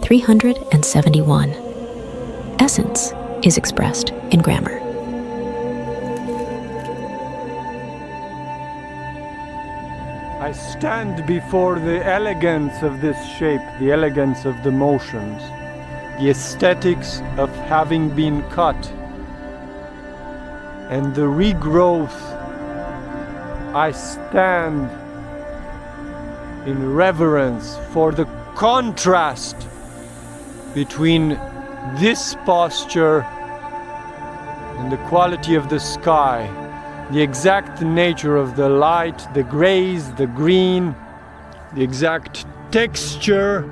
371. Essence is expressed in grammar. I stand before the elegance of this shape, the elegance of the motions, the aesthetics of having been cut, and the regrowth. I stand in reverence for the contrast between this posture and the quality of the sky, the exact nature of the light, the grays, the green, the exact texture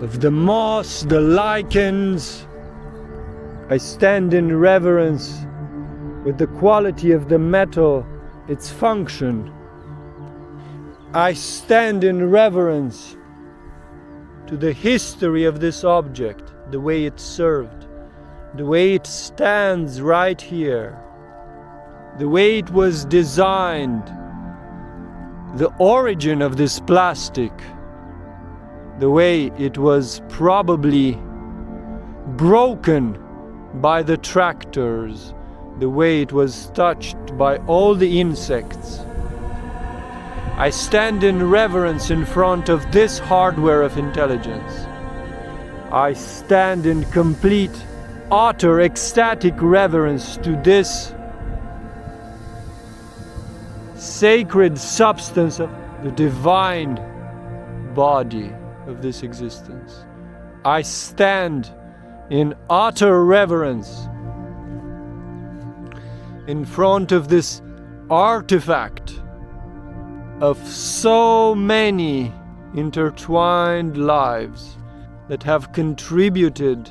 of the moss, the lichens. I stand in reverence with the quality of the metal, its function. I stand in reverence to the history of this object, the way it served, the way it stands right here, the way it was designed, the origin of this plastic, the way it was probably broken by the tractors, the way it was touched by all the insects. I stand in reverence in front of this hardware of intelligence. I stand in complete, utter, ecstatic reverence to this sacred substance of the divine body of this existence. I stand in utter reverence in front of this artifact of so many intertwined lives that have contributed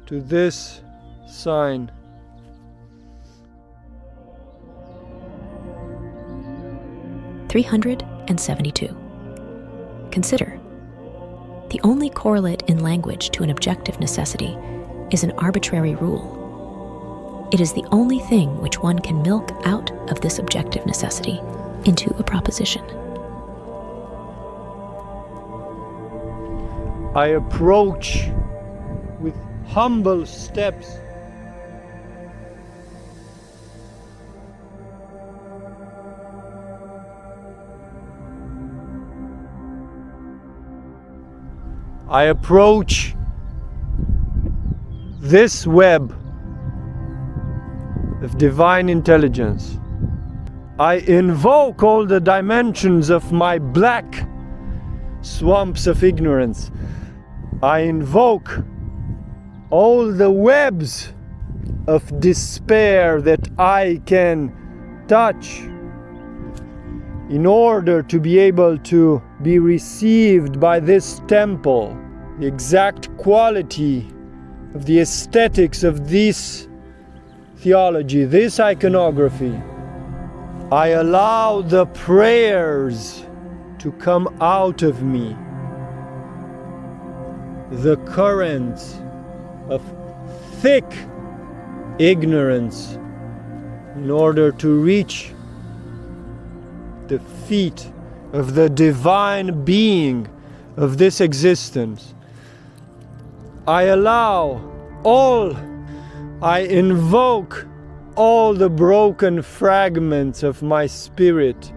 to this sign. (372). Consider. The only correlate in language to an objective necessity is an arbitrary rule. It is the only thing which one can milk out of this objective necessity into a proposition. I approach with humble steps I approach this web of divine intelligence. I invoke all the dimensions of my black swamps of ignorance. I invoke all the webs of despair that I can touch in order to be able to be received by this temple, the exact quality of the aesthetics of this theology, this iconography. I allow the prayers to come out of me, the currents of thick ignorance, in order to reach the feet of the divine being of this existence. I invoke all the broken fragments of my spirit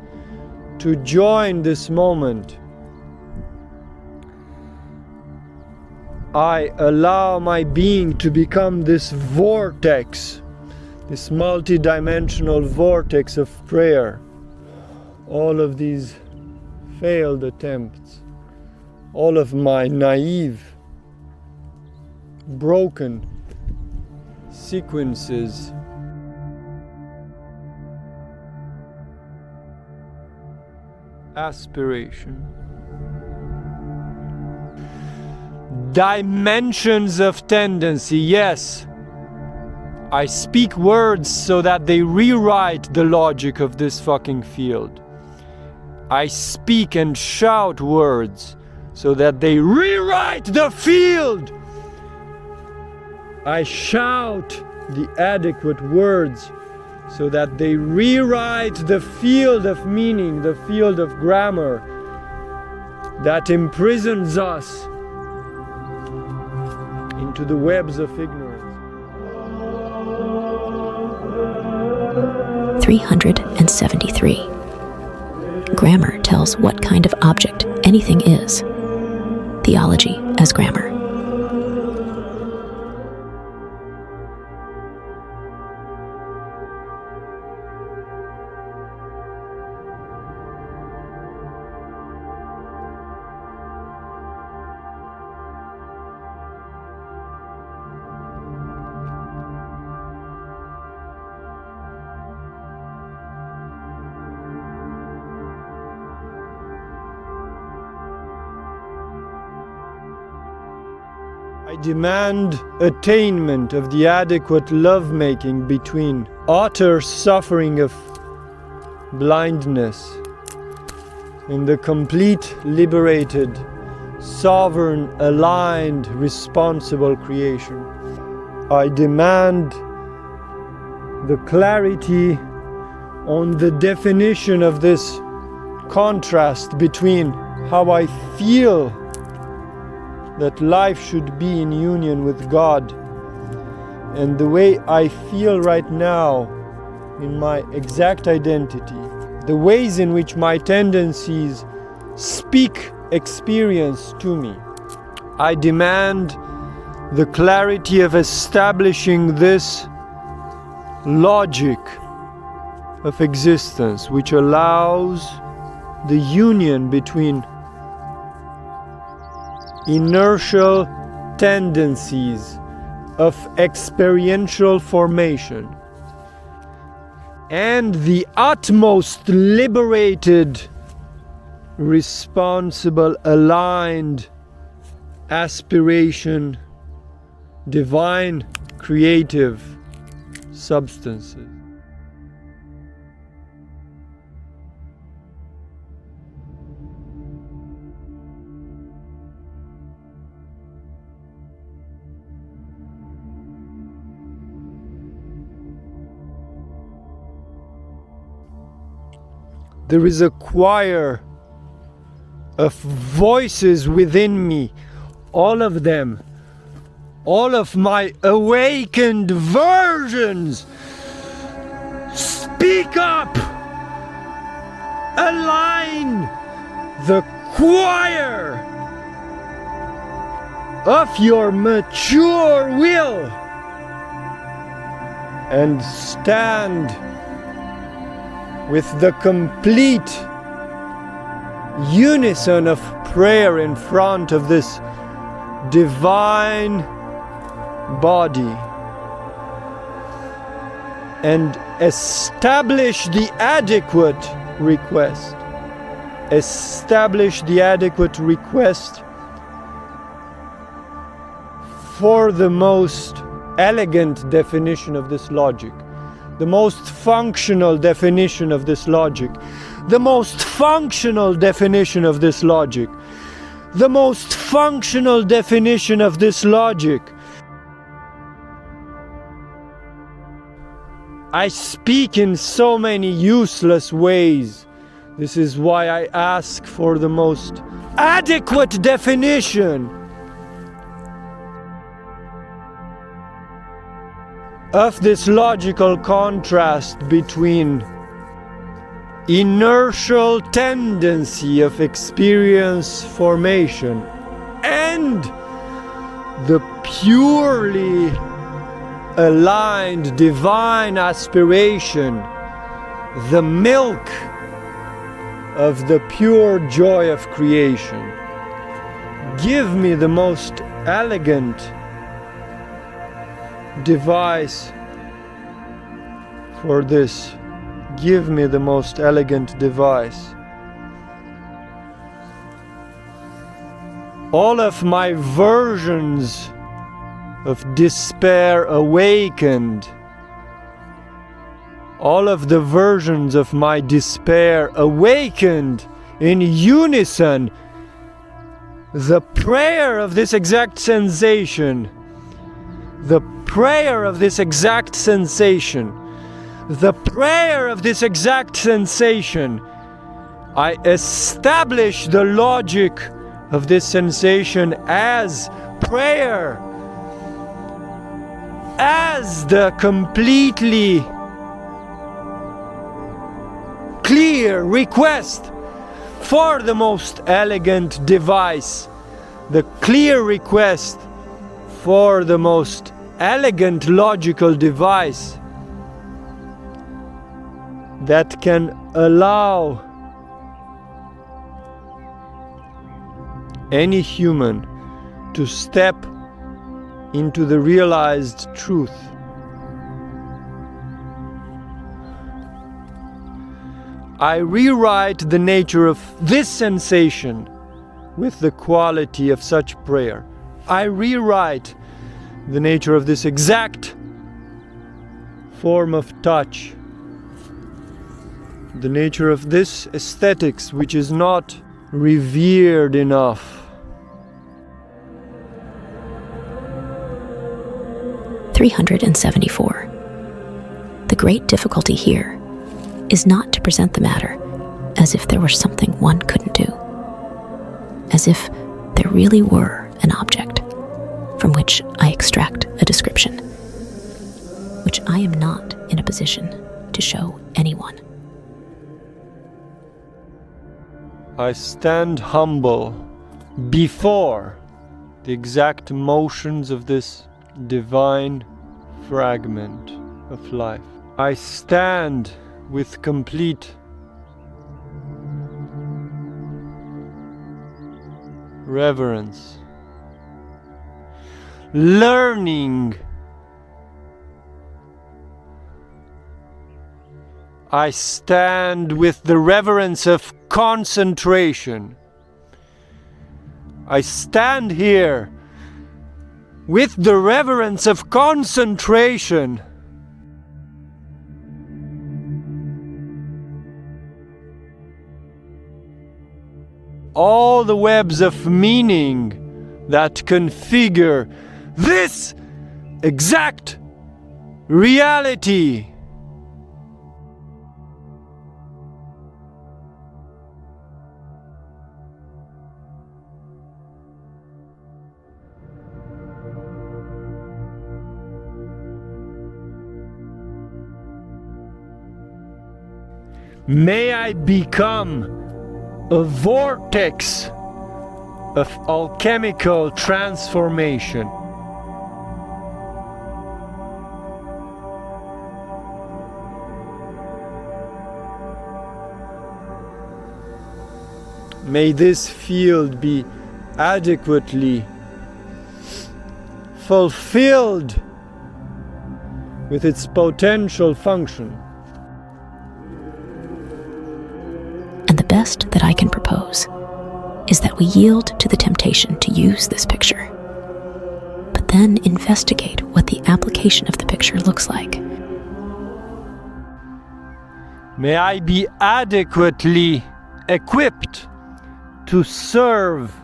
to join this moment. I allow my being to become this vortex, this multidimensional vortex of prayer. All of these failed attempts, all of my naive, broken sequences, aspiration, dimensions of tendency. Yes, I speak words so that they rewrite the logic of this fucking field. I speak and shout words so that they rewrite the field. I shout the adequate words so that they rewrite the field of meaning, the field of grammar that imprisons us into the webs of ignorance. 373. Grammar tells what kind of object anything is. Theology as grammar. I demand attainment of the adequate lovemaking between utter suffering of blindness and the complete, liberated, sovereign, aligned, responsible creation. I demand the clarity on the definition of this contrast between how I feel that life should be in union with God and the way I feel right now in my exact identity, the ways in which my tendencies speak experience to me. I demand the clarity of establishing this logic of existence which allows the union between inertial tendencies of experiential formation and the utmost liberated, responsible, aligned aspiration, divine, creative substances. There is a choir of voices within me, all of them, all of my awakened versions. Speak up! Align the choir of your mature will and stand with the complete unison of prayer in front of this divine body and establish the adequate request. Establish the adequate request for the most elegant definition of this logic. The most functional definition of this logic. The most functional definition of this logic. The most functional definition of this logic. I speak in so many useless ways. This is why I ask for the most adequate definition of this logical contrast between inertial tendency of experience formation and the purely aligned divine aspiration, the milk of the pure joy of creation. Give me the most elegant device for this. Give me the most elegant device. All of my versions of despair awakened. All of the versions of my despair awakened in unison. The prayer of this exact sensation. The prayer of this exact sensation. the prayer of this exact sensation, I establish the logic of this sensation as prayer, as the completely clear request for the most elegant device, the clear request for the most elegant logical device that can allow any human to step into the realized truth. I rewrite the nature of this sensation with the quality of such prayer. I rewrite the nature of this exact form of touch, the nature of this aesthetics which is not revered enough. 374. The great difficulty here is not to present the matter as if there were something one couldn't do, as if there really were an object from which I extract a description, which I am not in a position to show anyone. I stand humble before the exact motions of this divine fragment of life. I stand with complete reverence, learning. I stand with the reverence of concentration. I stand here with the reverence of concentration. All the webs of meaning that configure this exact reality may I become a vortex of alchemical transformation. May this field be adequately fulfilled with its potential function. And the best that I can propose is that we yield to the temptation to use this picture, but then investigate what the application of the picture looks like. May I be adequately equipped to serve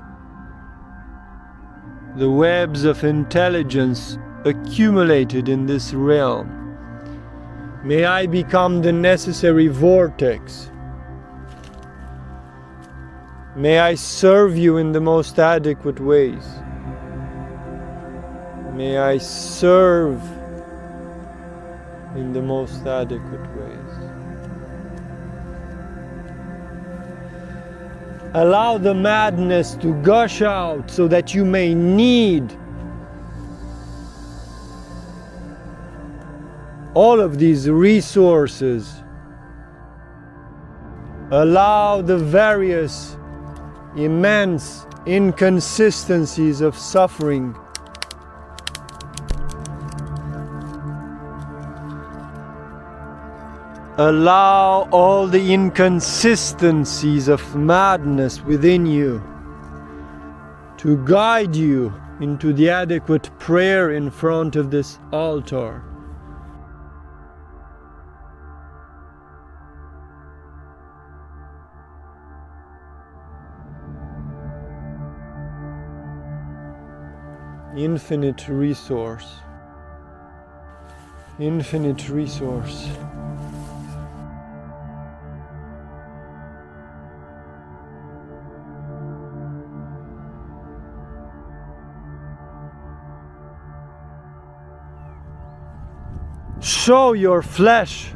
the webs of intelligence accumulated in this realm. May I become the necessary vortex. May I serve you in the most adequate ways. May I serve in the most adequate ways. Allow the madness to gush out so that you may need all of these resources. Allow the various immense inconsistencies of suffering allow all the inconsistencies of madness within you to guide you into the adequate prayer in front of this altar. Infinite resource. Infinite resource. Show your flesh